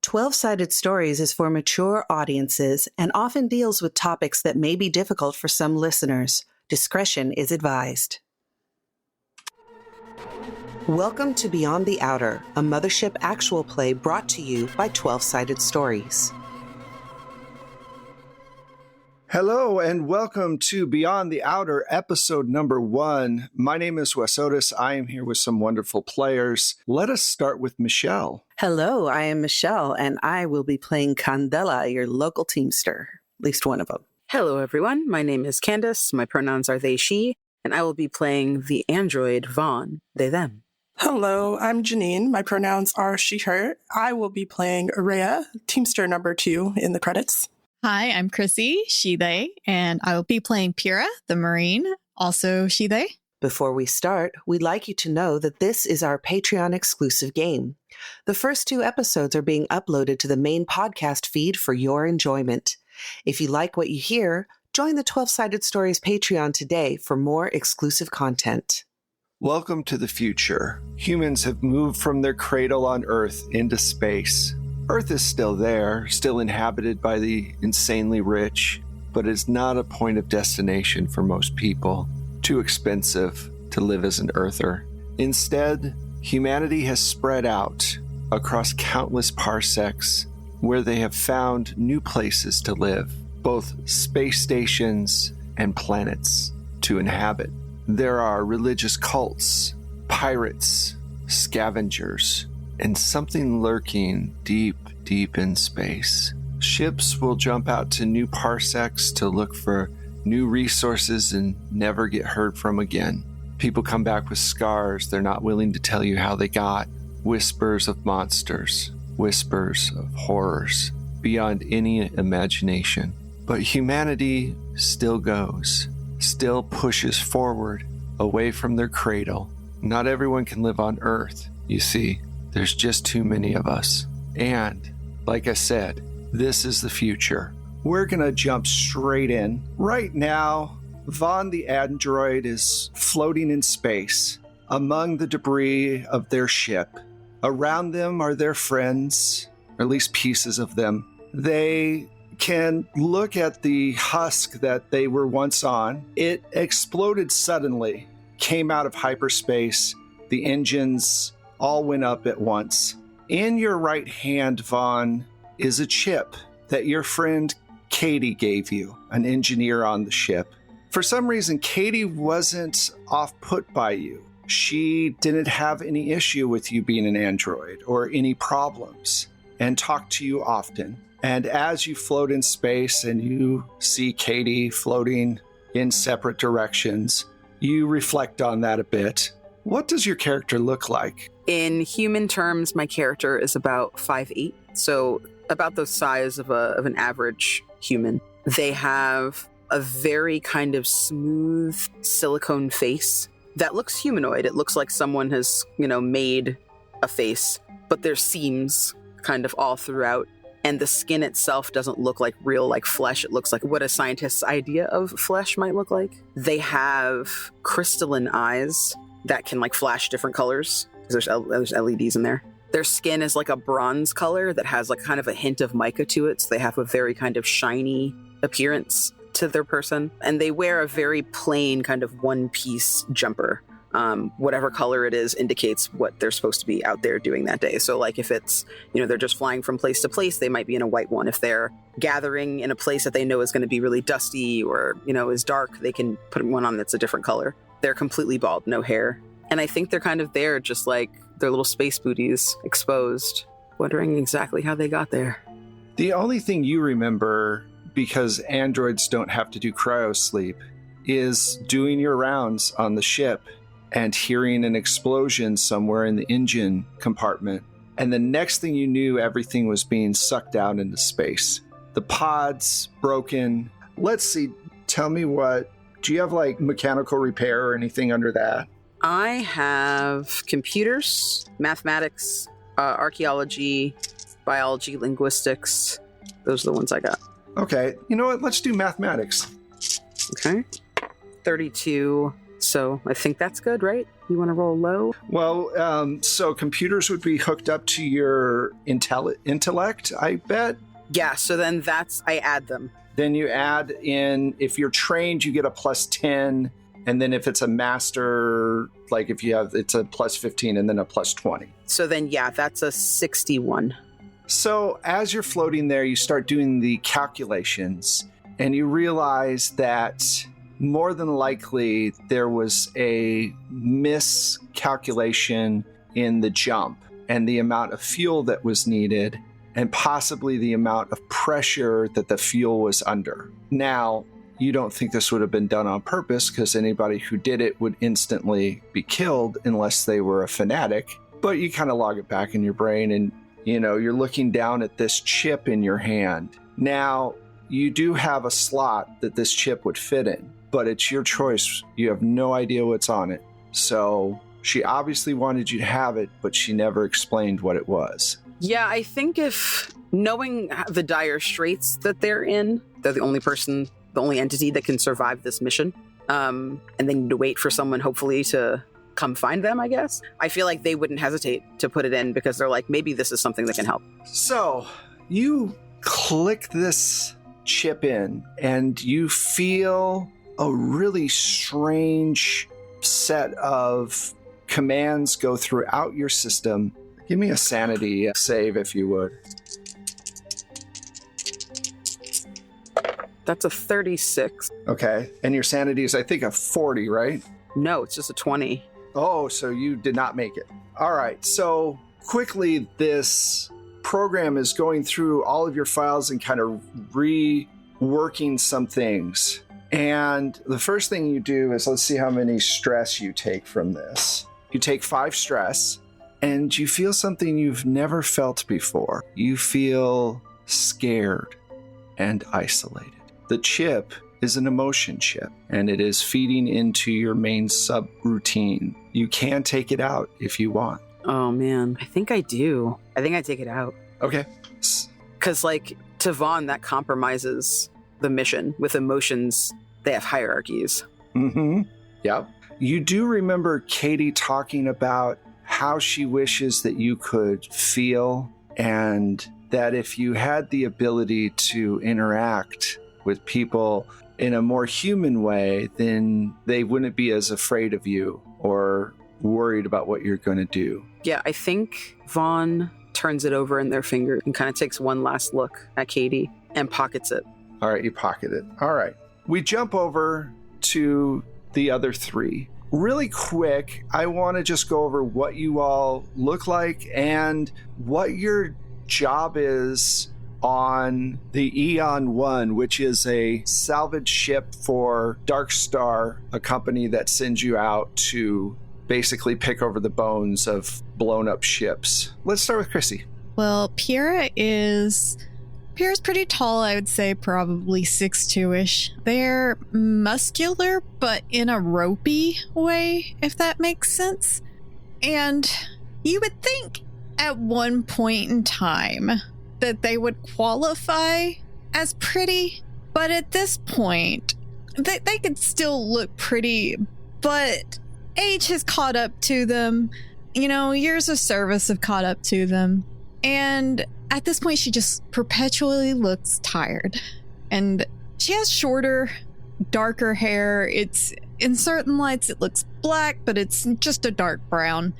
12-Sided Stories is for mature audiences and often deals with topics that may be difficult for some listeners. Discretion is advised. Welcome to Beyond the Outer, a Mothership actual play brought to you by 12-Sided Stories. Hello and welcome to Beyond the Outer, episode number 1. My name is Wes Otis. I am here with some wonderful players. Let us start with Michelle. Hello, I am Michelle, and I will be playing Candela, your local teamster. At least one of them. Hello, everyone. My name is Candace. My pronouns are they, she, and I will be playing the android Vaughn, they, them. Hello, I'm Janine. My pronouns are she, her. I will be playing Araya, teamster number 2 in the credits. Hi, I'm Chrissy, she, they, and I will be playing Pyrrha, the Marine, also she, they. Before we start, we'd like you to know that this is our Patreon exclusive game. The first 2 episodes are being uploaded to the main podcast feed for your enjoyment. If you like what you hear, join the 12-Sided Stories Patreon today for more exclusive content. Welcome to the future. Humans have moved from their cradle on Earth into space. Earth is still there, still inhabited by the insanely rich, but it's not a point of destination for most people. Too expensive to live as an Earther. Instead, humanity has spread out across countless parsecs where they have found new places to live, both space stations and planets to inhabit. There are religious cults, pirates, scavengers, and something lurking deep, deep in space. Ships will jump out to new parsecs to look for new resources and never get heard from again. People come back with scars they're not willing to tell you how they got. Whispers of monsters, whispers of horrors, beyond any imagination. But humanity still goes, still pushes forward, away from their cradle. Not everyone can live on Earth, you see. There's just too many of us. And, like I said, this is the future. We're going to jump straight in. Right now, Vaughn the android is floating in space among the debris of their ship. Around them are their friends, or at least pieces of them. They can look at the husk that they were once on. It exploded suddenly, came out of hyperspace. The engines all went up at once. In your right hand, Vaughn, is a chip that your friend Katie gave you, an engineer on the ship. For some reason, Katie wasn't off-put by you. She didn't have any issue with you being an android or any problems and talked to you often. And as you float in space and you see Katie floating in separate directions, you reflect on that a bit. What does your character look like? In human terms, my character is about 5'8", so about the size of an average human. They have a very kind of smooth silicone face that looks humanoid. It looks like someone has, made a face, but there's seams kind of all throughout. And the skin itself doesn't look like real, like flesh. It looks like what a scientist's idea of flesh might look like. They have crystalline eyes that can flash different colors. There's LEDs in there. Their skin is like a bronze color that has kind of a hint of mica to it. So they have a very kind of shiny appearance to their person. And they wear a very plain kind of one-piece jumper. Whatever color it is indicates what they're supposed to be out there doing that day. So if it's, they're just flying from place to place, they might be in a white one. If they're gathering in a place that they know is going to be really dusty or, is dark, they can put one on that's a different color. They're completely bald, no hair. And I think they're kind of there just like their little space booties exposed, wondering exactly how they got there. The only thing you remember, because androids don't have to do cryosleep, is doing your rounds on the ship and hearing an explosion somewhere in the engine compartment. And the next thing you knew, everything was being sucked out into space. The pod's broken. Let's see, tell me do you have mechanical repair or anything under that? I have computers, mathematics, archaeology, biology, linguistics. Those are the ones I got. Okay, you know what? Let's do mathematics. Okay. 32 So I think that's good, right? You want to roll low? Well, so computers would be hooked up to your intellect, I bet. Yeah, so then I add them. Then you add in, if you're trained, you get a plus 10. And then if it's a master, like if you have, it's a plus 15 and then a plus 20. So then, yeah, that's a 61. So as you're floating there, you start doing the calculations and you realize that more than likely there was a miscalculation in the jump and the amount of fuel that was needed and possibly the amount of pressure that the fuel was under. Now, you don't think this would have been done on purpose because anybody who did it would instantly be killed unless they were a fanatic, but you kind of log it back in your brain and you're looking down at this chip in your hand. Now, you do have a slot that this chip would fit in, but it's your choice. You have no idea what's on it. So she obviously wanted you to have it, but she never explained what it was. Yeah, I think if knowing the dire straits that they're in, they're the only entity that can survive this mission, and they need to wait for someone hopefully to come find them, I guess. I feel like they wouldn't hesitate to put it in because they're like, maybe this is something that can help. So you click this chip in and you feel a really strange set of commands go throughout your system. Give me a sanity save if you would. That's a 36. Okay. And your sanity is, I think, a 40, right? No, it's just a 20. Oh, so you did not make it. All right. So quickly, this program is going through all of your files and kind of reworking some things. And the first thing you do is, let's see how many stress you take from this. You take 5 stress and you feel something you've never felt before. You feel scared and isolated. The chip is an emotion chip, and it is feeding into your main subroutine. You can take it out if you want. Oh, man. I think I do. I think I take it out. Okay. Because, to Vaughn, that compromises the mission. With emotions, they have hierarchies. Mm-hmm. Yep. You do remember Katie talking about how she wishes that you could feel, and that if you had the ability to interact with people in a more human way, then they wouldn't be as afraid of you or worried about what you're going to do. Yeah, I think Vaughn turns it over in their finger and kind of takes one last look at Katie and pockets it. All right, you pocket it. All right. We jump over to the other 3. Really quick, I want to just go over what you all look like and what your job is on the Eon 1, which is a salvage ship for Darkstar, a company that sends you out to basically pick over the bones of blown up ships. Let's start with Chrissy. Well, Pira's pretty tall, I would say probably 6'2"-ish. They're muscular, but in a ropey way, if that makes sense. And you would think at one point in time that they would qualify as pretty, but at this point, they could still look pretty, but age has caught up to them. Years of service have caught up to them. And at this point, she just perpetually looks tired. And she has shorter, darker hair. It's in certain lights, it looks black, but it's just a dark brown.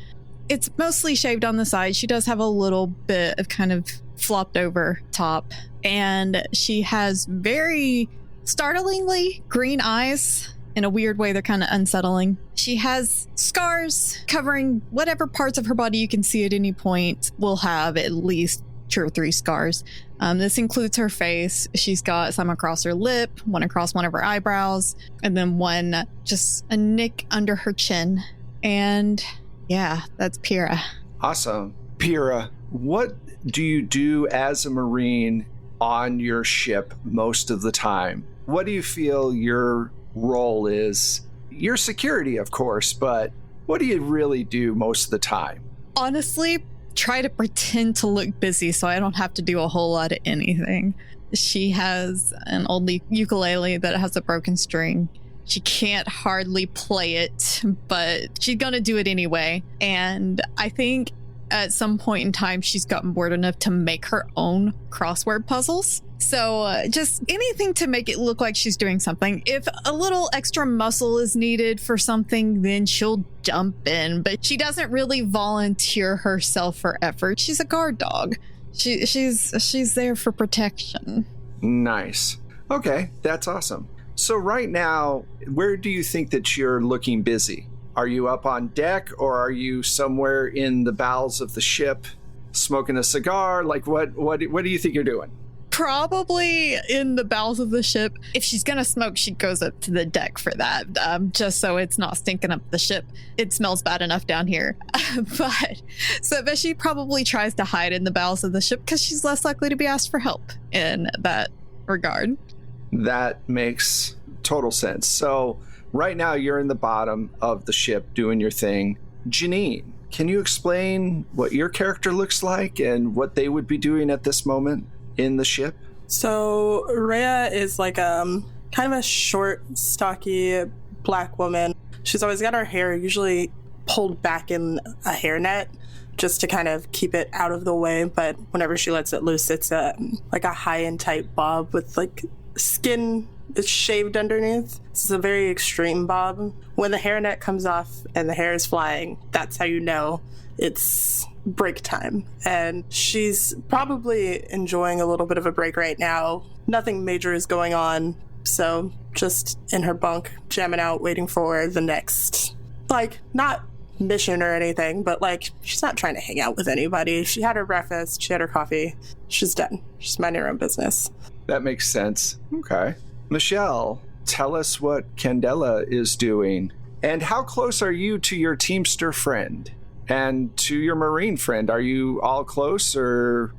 It's mostly shaved on the side. She does have a little bit of kind of flopped over top. And she has very startlingly green eyes. In a weird way, they're kind of unsettling. She has scars covering whatever parts of her body you can see at any point. Will have at least 2 or 3 scars. This includes her face. She's got some across her lip, one across one of her eyebrows, and then one just a nick under her chin. And yeah, that's Pira. Awesome. Pira, what do you do as a Marine on your ship most of the time? What do you feel your role is? Your security, of course, but what do you really do most of the time? Honestly, try to pretend to look busy so I don't have to do a whole lot of anything. She has an old ukulele that has a broken string, She can't hardly play it, but she's gonna do it anyway. And I think at some point in time, she's gotten bored enough to make her own crossword puzzles. So just anything to make it look like she's doing something. If a little extra muscle is needed for something, then she'll jump in. But she doesn't really volunteer herself for effort. She's a guard dog. She's there for protection. Nice. Okay, that's awesome. So right now, where do you think that you're looking busy? Are you up on deck, or are you somewhere in the bowels of the ship smoking a cigar? Like, what do you think you're doing? Probably in the bowels of the ship. If she's gonna smoke, she goes up to the deck for that, just so it's not stinking up the ship. It smells bad enough down here. But she probably tries to hide in the bowels of the ship because she's less likely to be asked for help in that regard. That makes total sense. So right now you're in the bottom of the ship doing your thing. Janine, can you explain what your character looks like and what they would be doing at this moment in the ship? So Rhea is like kind of a short, stocky black woman. She's always got her hair usually pulled back in a hairnet just to kind of keep it out of the way. But whenever she lets it loose, it's like a high and tight bob with like skin is shaved underneath. This is a very extreme bob. When the hairnet comes off and the hair is flying, that's how you know it's break time. And she's probably enjoying a little bit of a break right now. Nothing major is going on, so just in her bunk, jamming out, waiting for the next, like, not mission or anything, but like, she's not trying to hang out with anybody. She had her breakfast, she had her coffee, she's done. She's minding her own business. That makes sense. Okay. Michelle, tell us what Candela is doing. And how close are you to your Teamster friend and to your Marine friend? Are you all close, or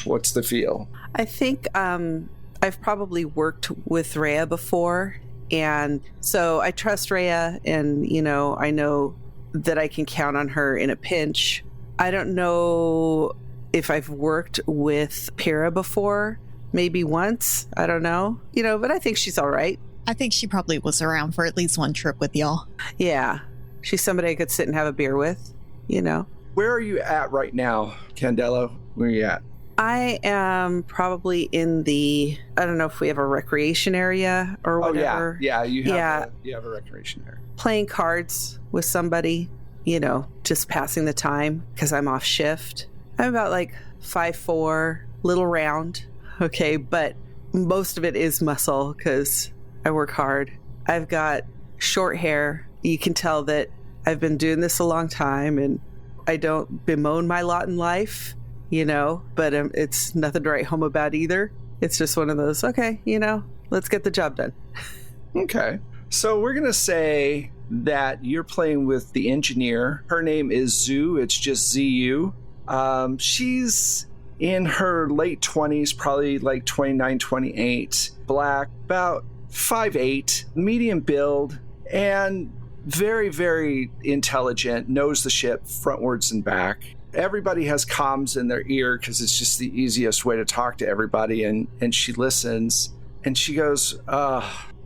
what's the feel? I think I've probably worked with Rhea before, and so I trust Rhea, and I know that I can count on her in a pinch. I don't know if I've worked with Pyrrha before. Maybe once. I don't know. But I think she's all right. I think she probably was around for at least one trip with y'all. Yeah. She's somebody I could sit and have a beer with, Where are you at right now, Candela? Where are you at? I am probably in I don't know if we have a recreation area or whatever. Oh, yeah. You have a recreation area. Playing cards with somebody, just passing the time because I'm off shift. I'm about like 5'4", little round. Okay, but most of it is muscle because I work hard. I've got short hair. You can tell that I've been doing this a long time, and I don't bemoan my lot in life, but it's nothing to write home about either. It's just one of those, okay, let's get the job done. Okay. So we're going to say that you're playing with the engineer. Her name is Zu. It's just ZU. She's in her late 20s, probably like 29, 28, black, about 5'8", medium build, and very, very intelligent, knows the ship frontwards and back. Everybody has comms in their ear because it's just the easiest way to talk to everybody, and she listens, and she goes,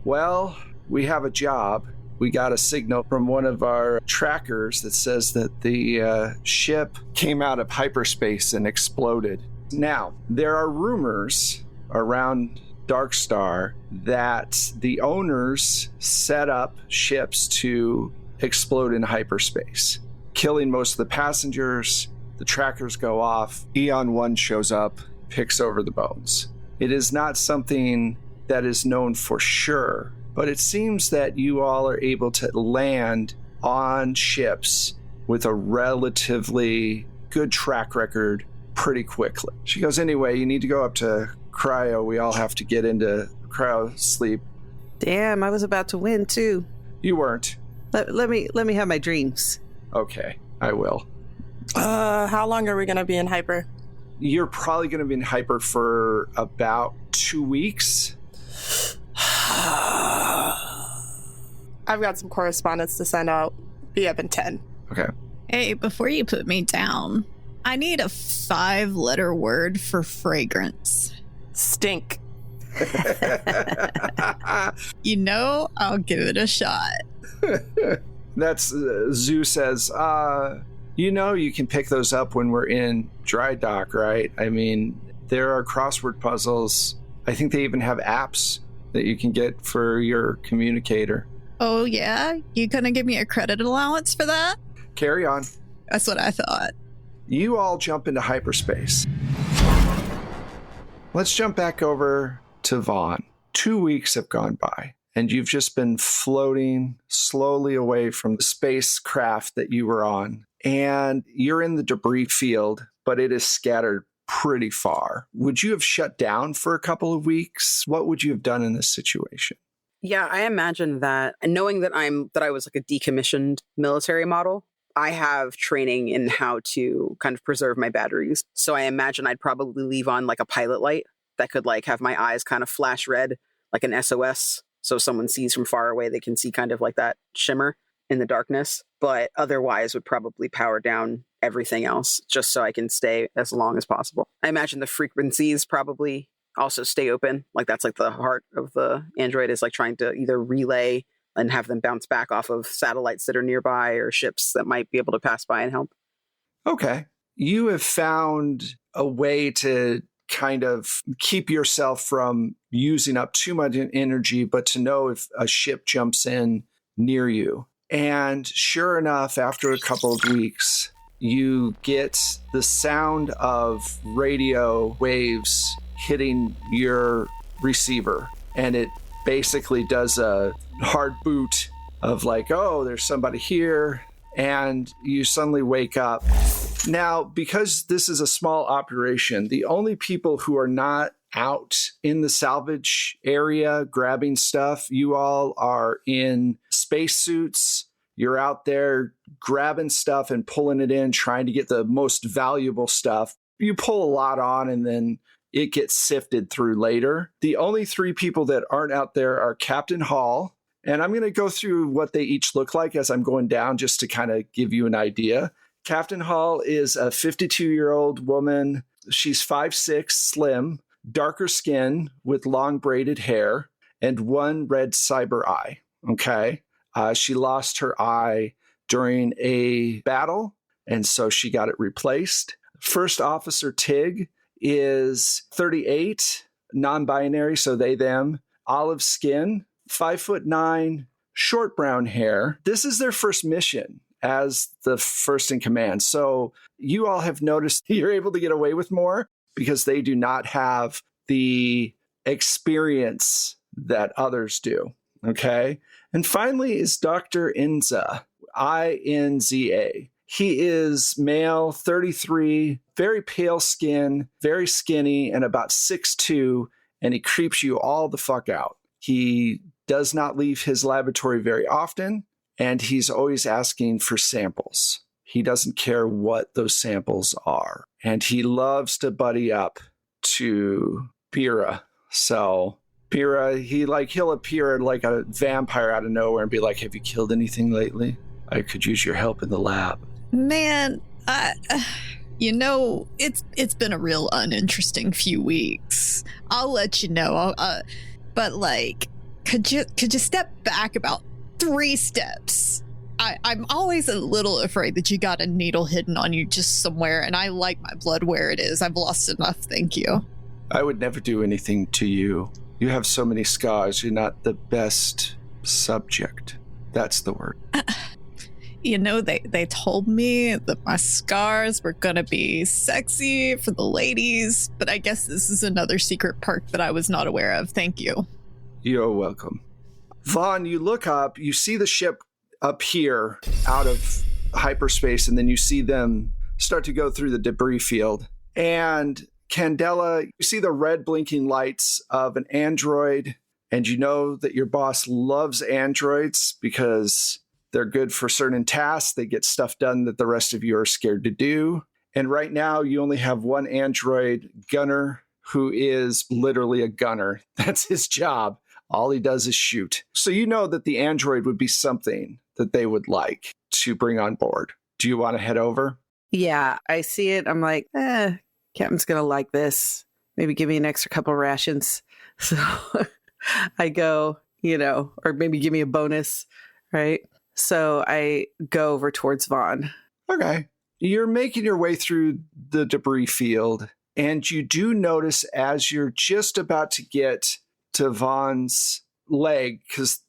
well, we have a job. We got a signal from one of our trackers that says that the ship came out of hyperspace and exploded. Now, there are rumors around Darkstar that the owners set up ships to explode in hyperspace, killing most of the passengers. The trackers go off. Eon 1 shows up, picks over the bones. It is not something that is known for sure, but it seems that you all are able to land on ships with a relatively good track record pretty quickly. She goes, anyway, you need to go up to cryo. We all have to get into cryo sleep. Damn, I was about to win too. You weren't. Let me have my dreams. Okay, I will. How long are we going to be in hyper? You're probably going to be in hyper for about 2 weeks. I've got some correspondence to send out. Be up in 10. Okay. Hey, before you put me down, I need a 5-letter word for fragrance. Stink. You know, I'll give it a shot. That's Zoo says, you know, you can pick those up when we're in dry dock, right? I mean, there are crossword puzzles. I think they even have apps that you can get for your communicator. Oh, yeah? You gonna give me a credit allowance for that? Carry on. That's what I thought. You all jump into hyperspace. Let's jump back over to Vaughn. 2 weeks have gone by, and you've just been floating slowly away from the spacecraft that you were on. And you're in the debris field, but it is scattered pretty far. Would you have shut down for a couple of weeks? What would you have done in this situation? Yeah, I imagine that, and knowing that I was like a decommissioned military model, I have training in how to kind of preserve my batteries. So I imagine I'd probably leave on like a pilot light that could like have my eyes kind of flash red, like an SOS. So if someone sees from far away, they can see kind of like that shimmer in the darkness. But otherwise would probably power down everything else just so I can stay as long as possible. I imagine the frequencies probably also stay open. Like that's like the heart of the android, is like trying to either relay and have them bounce back off of satellites that are nearby or ships that might be able to pass by and help. Okay. You have found a way to kind of keep yourself from using up too much energy, but to know if a ship jumps in near you. And sure enough, after a couple of weeks, you get the sound of radio waves hitting your receiver. And it basically does a hard boot of like, oh, there's somebody here. And you suddenly wake up. Now, because this is a small operation, the only people who are not out in the salvage area grabbing stuff, you all are in spacesuits. You're out there grabbing stuff and pulling it in, trying to get the most valuable stuff. You pull a lot on and then it gets sifted through later. The only three people that aren't out there are Captain Hall. And I'm going to go through what they each look like as I'm going down just to kind of give you an idea. Captain Hall is a 52-year-old woman. She's 5'6", slim, darker skin with long braided hair, and one red cyber eye. Okay. She lost her eye during a battle, and so she got it replaced. First Officer Tig is 38, non-binary, so they, them, olive skin, 5'9", short brown hair. This is their first mission as the first in command. So you all have noticed you're able to get away with more because they do not have the experience that others do. Okay. And finally is Dr. Inza, I-N-Z-A. He is male, 33, very pale skin, very skinny, and about 6'2", and he creeps you all the fuck out. He does not leave his laboratory very often, and he's always asking for samples. He doesn't care what those samples are. And he loves to buddy up to Pyrrha. So Pyrrha, he'll appear like a vampire out of nowhere and be like, have you killed anything lately? I could use your help in the lab. Man, it's been a real uninteresting few weeks. I'll let you know. But like, could you step back about 3 steps? I'm always a little afraid that you got a needle hidden on you just somewhere, and I like my blood where it is. I've lost enough, thank you. I would never do anything to you. You have so many scars. You're not the best subject. That's the word. They told me that my scars were gonna be sexy for the ladies, but I guess this is another secret perk that I was not aware of. Thank you. You're welcome. Vaughn, you look up, you see the ship appear out of hyperspace, and then you see them start to go through the debris field. And Candela, you see the red blinking lights of an android, and you know that your boss loves androids because they're good for certain tasks. They get stuff done that the rest of you are scared to do. And right now, you only have one android, Gunner, who is literally a gunner. That's his job. All he does is shoot. So you know that the android would be something that they would like to bring on board. Do you want to head over? Yeah, I see it. I'm like, Captain's going to like this. Maybe give me an extra couple rations. So I go, or maybe give me a bonus, right? So I go over towards Vaughn. Okay. You're making your way through the debris field, and you do notice as you're just about to get to Vaughn's leg, because,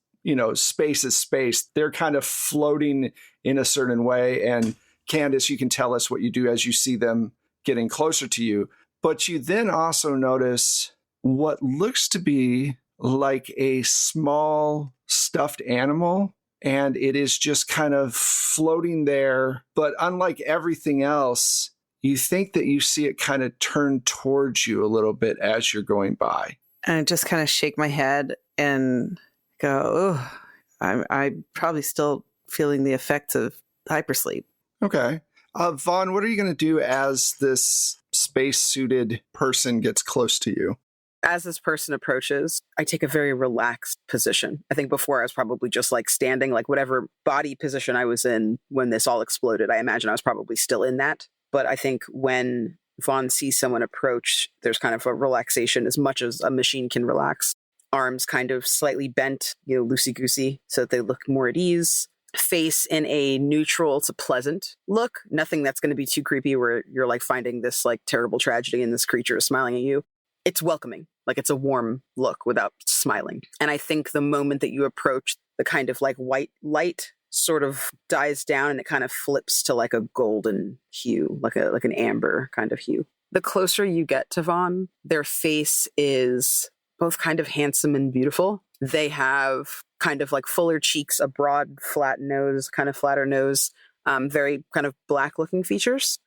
space is space, they're kind of floating in a certain way. And Candace, you can tell us what you do as you see them getting closer to you. But you then also notice what looks to be like a small stuffed animal. And it is just kind of floating there. But unlike everything else, you think that you see it kind of turn towards you a little bit as you're going by. And I just kind of shake my head and go, oh, I'm probably still feeling the effects of hypersleep. Okay. Vaughn, what are you going to do as this space-suited person gets close to you? As this person approaches, I take a very relaxed position. I think before I was probably just like standing, like whatever body position I was in when this all exploded. I imagine I was probably still in that. But I think when Vaughn sees someone approach, there's kind of a relaxation as much as a machine can relax. Arms kind of slightly bent, loosey-goosey, so that they look more at ease. Face in a neutral to pleasant look. Nothing that's going to be too creepy where you're like finding this like terrible tragedy and this creature is smiling at you. It's welcoming. Like it's a warm look without smiling. And I think the moment that you approach, the kind of like white light sort of dies down and it kind of flips to like a golden hue, like an amber kind of hue. The closer you get to Vaughn, their face is both kind of handsome and beautiful. They have kind of like fuller cheeks, a broad, flat nose, kind of flatter nose, very kind of black looking features,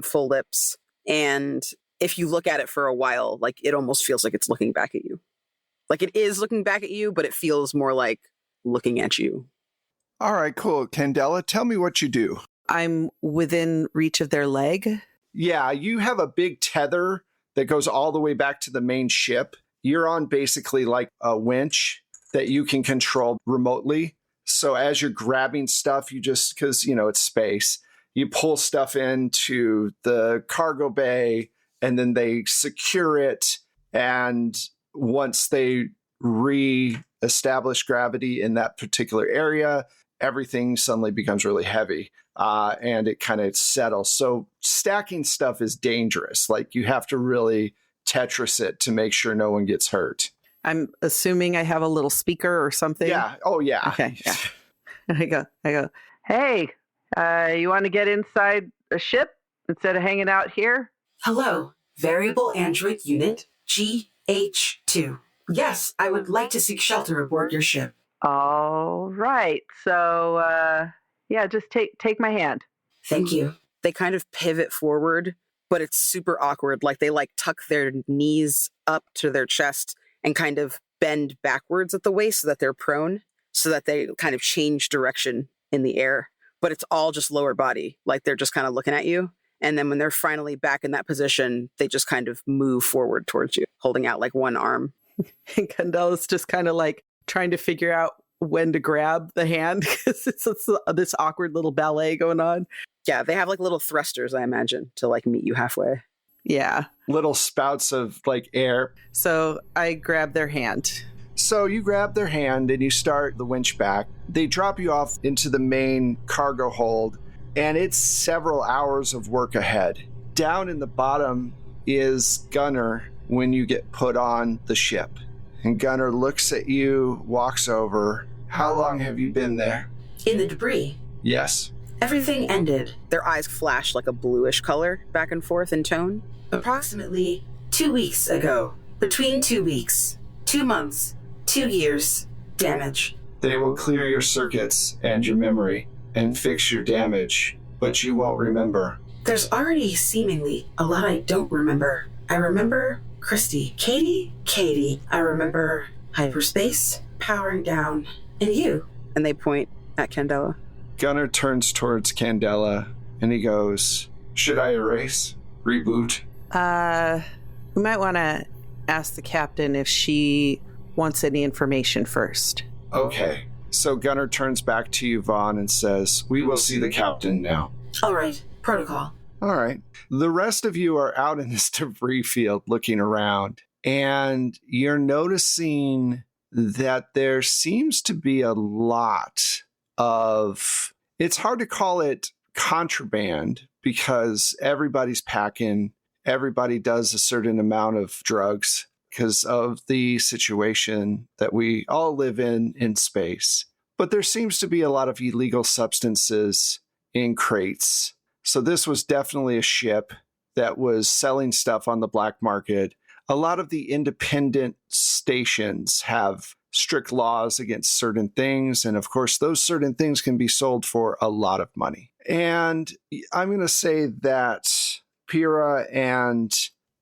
full lips. And if you look at it for a while, like it almost feels like it's looking back at you. Like it is looking back at you, but it feels more like looking at you. All right, cool. Candela, tell me what you do. I'm within reach of their leg. Yeah, you have a big tether that goes all the way back to the main ship. You're on basically like a winch that you can control remotely. So as you're grabbing stuff, you just, because, it's space, you pull stuff into the cargo bay, and then they secure it. And once they re-establish gravity in that particular area, everything suddenly becomes really heavy and it kind of settles. So stacking stuff is dangerous. Like you have to really Tetris it to make sure no one gets hurt. I'm assuming I have a little speaker or something. Yeah. Oh, yeah. Okay. Yeah. I go, hey, you want to get inside a ship instead of hanging out here? Hello, Variable Android Unit GH2. Yes, I would like to seek shelter aboard your ship. All right. So, just take my hand. Thank you. They kind of pivot forward, but it's super awkward. Like they like tuck their knees up to their chest and kind of bend backwards at the waist so that they're prone, so that they kind of change direction in the air. But it's all just lower body. Like they're just kind of looking at you. And then when they're finally back in that position, they just kind of move forward towards you, holding out like one arm. And Candela's just kind of like trying to figure out when to grab the hand because it's this awkward little ballet going on. Yeah, they have like little thrusters, I imagine, to like meet you halfway. Yeah. Little spouts of like air. So I grab their hand. So you grab their hand and you start the winch back. They drop you off into the main cargo hold, and it's several hours of work ahead. Down in the bottom is Gunnar when you get put on the ship. And Gunnar looks at you, walks over. How long have you been there? In the debris. Yes. Everything ended Their eyes flash like a bluish color back and forth in tone. approximately 2 weeks ago. Between 2 weeks, 2 months, 2 years. Damage. They will clear your circuits and your memory and fix your damage, but you won't remember. There's already seemingly a lot I don't remember. I remember Christy, Katie. I remember hyperspace, powering down, and you. And they point at Candela. Gunnar turns towards Candela and he goes, should I erase? Reboot? We might want to ask the captain if she wants any information first. Okay. So Gunnar turns back to you, Vaughn, and says, we will see the captain now. All right, protocol. All right. The rest of you are out in this debris field looking around. and you're noticing that there seems to be a lot of, it's hard to call it contraband because everybody's packing, everybody does a certain amount of drugs because of the situation that we all live in space. But there seems to be a lot of illegal substances in crates. So this was definitely a ship that was selling stuff on the black market. A lot of the independent stations have strict laws against certain things. And of course, those certain things can be sold for a lot of money. And I'm going to say that Pyrrha and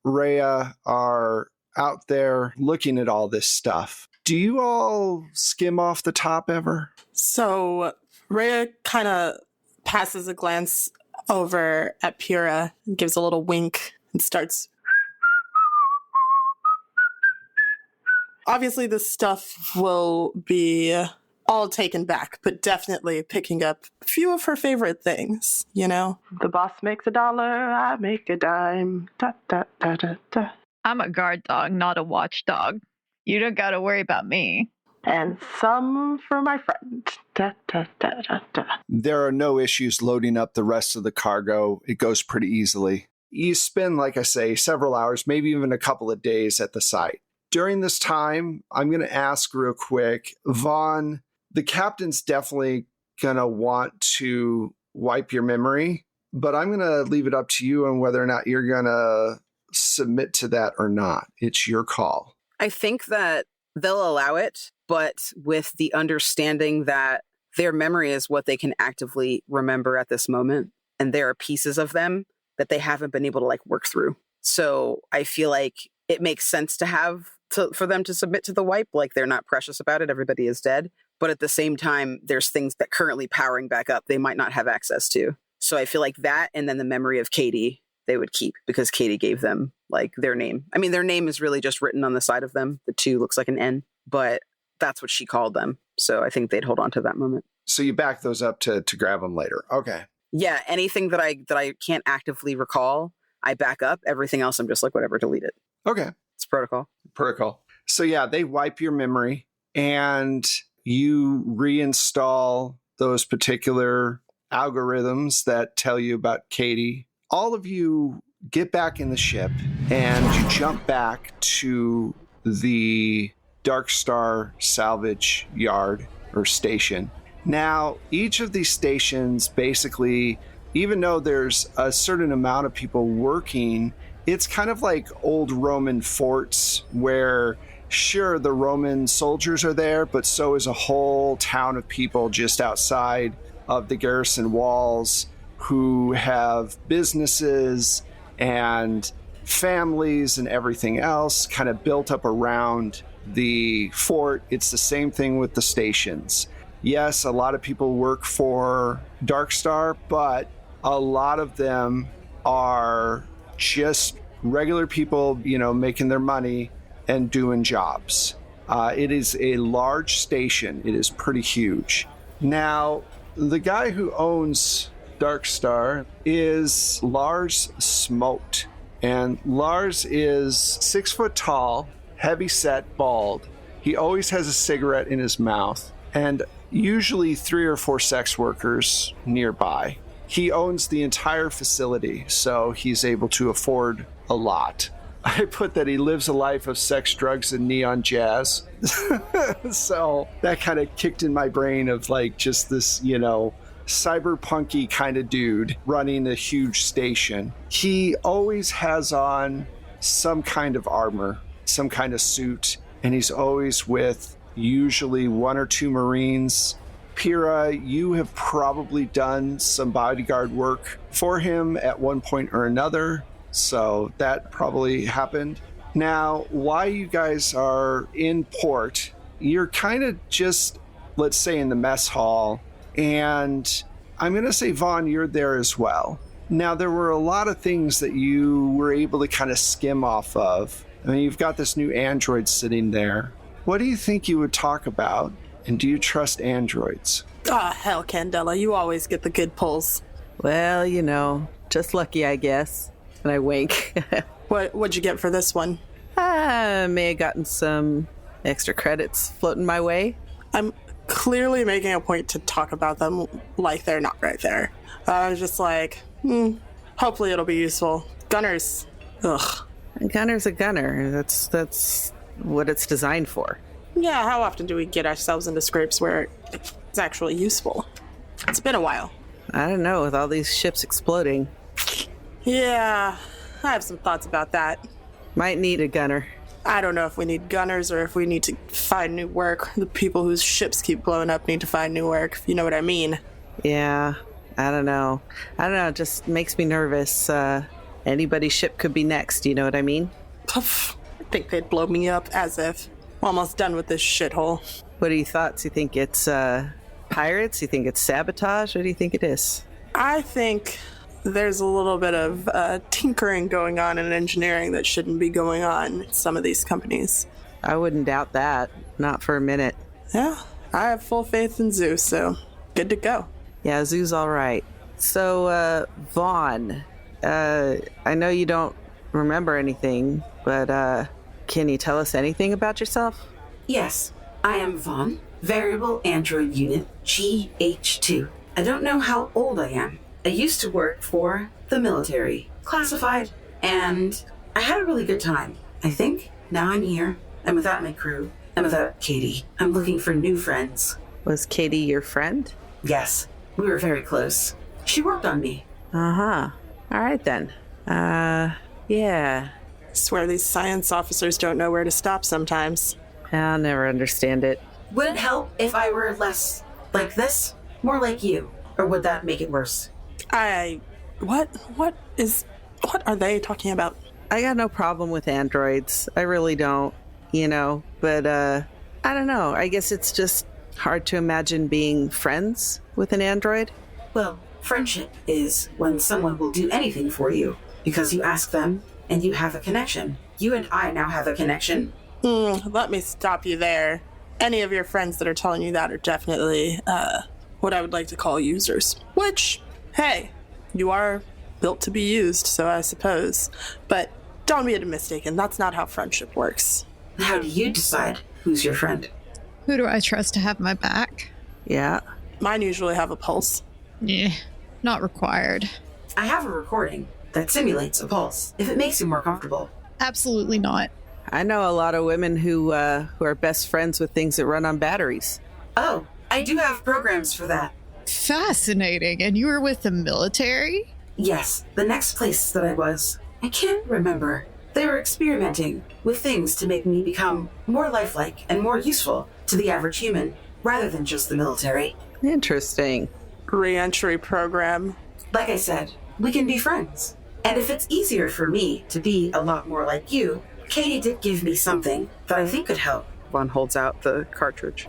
Rhea are out there looking at all this stuff. Do you all skim off the top ever? So Rhea kind of passes a glance over at Pyrrha and gives a little wink and starts. Obviously, this stuff will be all taken back, but definitely picking up a few of her favorite things, you know? The boss makes $1, I make a dime. Da, da, da, da, da. I'm a guard dog, not a watchdog. You don't gotta worry about me. And some for my friend. Da, da, da, da, da. There are no issues loading up the rest of the cargo. It goes pretty easily. You spend, like I say, several hours, maybe even a couple of days at the site. During this time, I'm going to ask real quick, Vaughn, the captain's definitely going to want to wipe your memory, but I'm going to leave it up to you on whether or not you're going to submit to that or not. It's your call. I think that they'll allow it, but with the understanding that their memory is what they can actively remember at this moment. And there are pieces of them that they haven't been able to work through. So I feel like it makes sense for them to submit to the wipe. They're not precious about it. Everybody is dead. But at the same time, there's things that currently powering back up they might not have access to. So I feel like that, and then the memory of Katie, they would keep because Katie gave them their name. I mean, their name is really just written on the side of them. The 2 looks like an N, but that's what she called them. So I think they'd hold on to that moment. So you back those up to grab them later. Okay. Yeah. Anything that I can't actively recall, I back up. Everything else, I'm just whatever, delete it. Okay. It's protocol. So yeah, they wipe your memory and you reinstall those particular algorithms that tell you about Katie. All of you get back in the ship and you jump back to the Darkstar salvage yard or station. Now, each of these stations basically, even though there's a certain amount of people working, it's kind of like old Roman forts where, sure, the Roman soldiers are there, but so is a whole town of people just outside of the garrison walls who have businesses and families and everything else kind of built up around the fort. It's the same thing with the stations. Yes, a lot of people work for Darkstar, but a lot of them are just regular people, making their money and doing jobs. It is a large station. It is pretty huge. Now, the guy who owns Darkstar is Lars Smoked. And Lars is 6 foot tall, heavy set, bald. He always has a cigarette in his mouth and usually 3 or 4 sex workers nearby. He owns the entire facility, so he's able to afford a lot. I put that he lives a life of sex, drugs, and neon jazz. So that kind of kicked in my brain of just this, cyberpunky kind of dude running a huge station. He always has on some kind of armor, some kind of suit, and he's always with usually 1 or 2 Marines. Pyrrha, you have probably done some bodyguard work for him at one point or another, so that probably happened. Now, while you guys are in port, you're kind of just, let's say, in the mess hall, and I'm going to say, Vaughn, you're there as well. Now, there were a lot of things that you were able to kind of skim off of. I mean, you've got this new android sitting there. What do you think you would talk about? And do you trust androids? Hell, Candela, you always get the good pulls. Well, just lucky, I guess. And I wink. What'd you get for this one? I may have gotten some extra credits floating my way. I'm clearly making a point to talk about them like they're not right there. I was just like, hopefully it'll be useful. Gunners. Ugh. A gunner's a gunner. That's what it's designed for. Yeah, how often do we get ourselves into scrapes where it's actually useful? It's been a while. I don't know, with all these ships exploding. Yeah, I have some thoughts about that. Might need a gunner. I don't know if we need gunners or if we need to find new work. The people whose ships keep blowing up need to find new work, if you know what I mean. Yeah, I don't know. It just makes me nervous. Anybody's ship could be next, you know what I mean? I think they'd blow me up as if I'm almost done with this shithole. What are your thoughts? You think it's pirates? You think it's sabotage? What do you think it is? I think there's a little bit of tinkering going on in engineering that shouldn't be going on in some of these companies. I wouldn't doubt that. Not for a minute. Yeah, I have full faith in Zeus, so good to go. Yeah, Zoo's all right. So, Vaughn, I know you don't remember anything, but can you tell us anything about yourself? Yes, I am Vaughn, Variable Android Unit GH2. I don't know how old I am. I used to work for the military, classified, and I had a really good time. I think now I'm here. I'm without my crew. I'm without Katie. I'm looking for new friends. Was Katie your friend? Yes, we were very close. She worked on me. Uh-huh. All right, then. Yeah. I swear these science officers don't know where to stop sometimes. I'll never understand it. Would it help if I were less like this? More like you? Or would that make it worse? What are they talking about? I got no problem with androids. I really don't, but I don't know. I guess it's just hard to imagine being friends with an android. Well, friendship is when someone will do anything for you because you ask them and you have a connection. You and I now have a connection. Let me stop you there. Any of your friends that are telling you that are definitely what I would like to call users. Which, hey, you are built to be used, so I suppose. But don't be mistaken, that's not how friendship works. How do you decide who's your friend? Who do I trust to have my back? Yeah. Mine usually have a pulse. Yeah, not required. I have a recording that simulates a pulse, if it makes you more comfortable. Absolutely not. I know a lot of women who are best friends with things that run on batteries. Oh, I do have programs for that. Fascinating. And you were with the military? Yes, the next place that I was. I can't remember. They were experimenting with things to make me become more lifelike and more useful to the average human, rather than just the military. Interesting. Re-entry program. Like I said, we can be friends. And if it's easier for me to be a lot more like you, Katie did give me something that I think could help. Vaughn holds out the cartridge.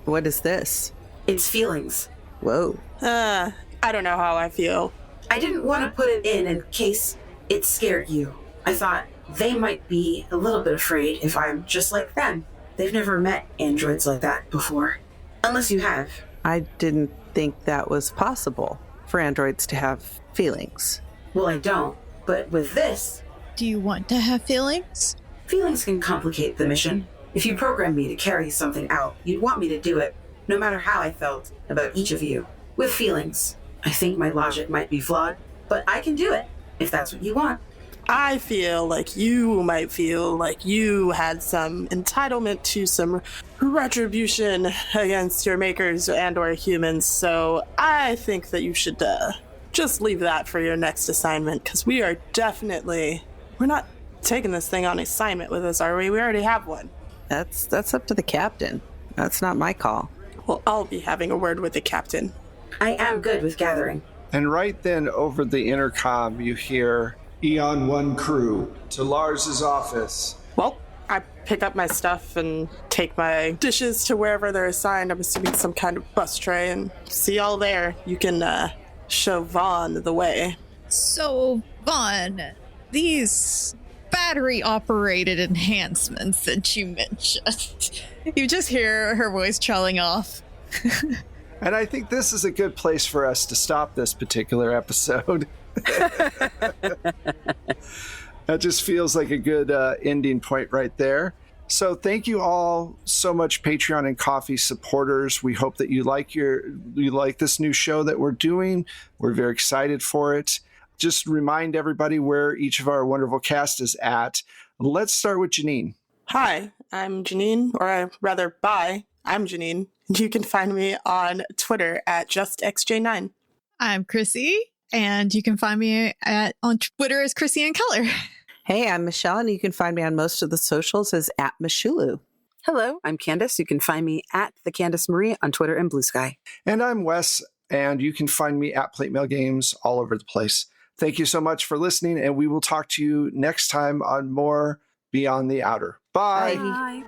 What is this? It's feelings. Whoa. I don't know how I feel. I didn't want to put it in case it scared you. I thought they might be a little bit afraid if I'm just like them. They've never met androids like that before. Unless you have. I didn't think that was possible for androids to have feelings. Well, I don't. But with this, Do you want to have feelings? feelings can complicate the mission. If you program me to carry something out, you'd want me to do it, no matter how I felt about each of you. With feelings, I think my logic might be flawed, but I can do it, if that's what you want. I feel like you might feel like you had some entitlement to some retribution against your makers and or humans, so I think that you should just leave that for your next assignment, because we're not taking this thing on assignment with us, are we? We already have one. That's up to the captain. That's not my call. Well, I'll be having a word with the captain. I am good with gathering. And right then, over the intercom, you hear Eon 1 crew to Lars's office. Well, I pick up my stuff and take my dishes to wherever they're assigned. I'm assuming some kind of bus tray, and see y'all there. You can show Vaughn the way. So, Vaughn, these battery-operated enhancements that you mentioned, you just hear her voice trailing off. And I think this is a good place for us to stop this particular episode. That just feels like a good ending point right there. So thank you all so much, Patreon and Coffee supporters. We hope that you like this new show that we're doing. We're very excited for it. Just remind everybody where each of our wonderful cast is at. Let's start with Janine. Hi, I'm Janine, or rather, bye. I'm Janine. You can find me on Twitter at justxj9. I'm Chrissy, and you can find me on Twitter as Chrissy in Color. Hey, I'm Michelle, and you can find me on most of the socials as @Mishulu. Hello, I'm Candace. You can find me at the Candace Marie on Twitter and Blue Sky. And I'm Wes, and you can find me at Plate Mail Games all over the place. Thank you so much for listening, and we will talk to you next time on more Beyond the Outer. Bye. Bye.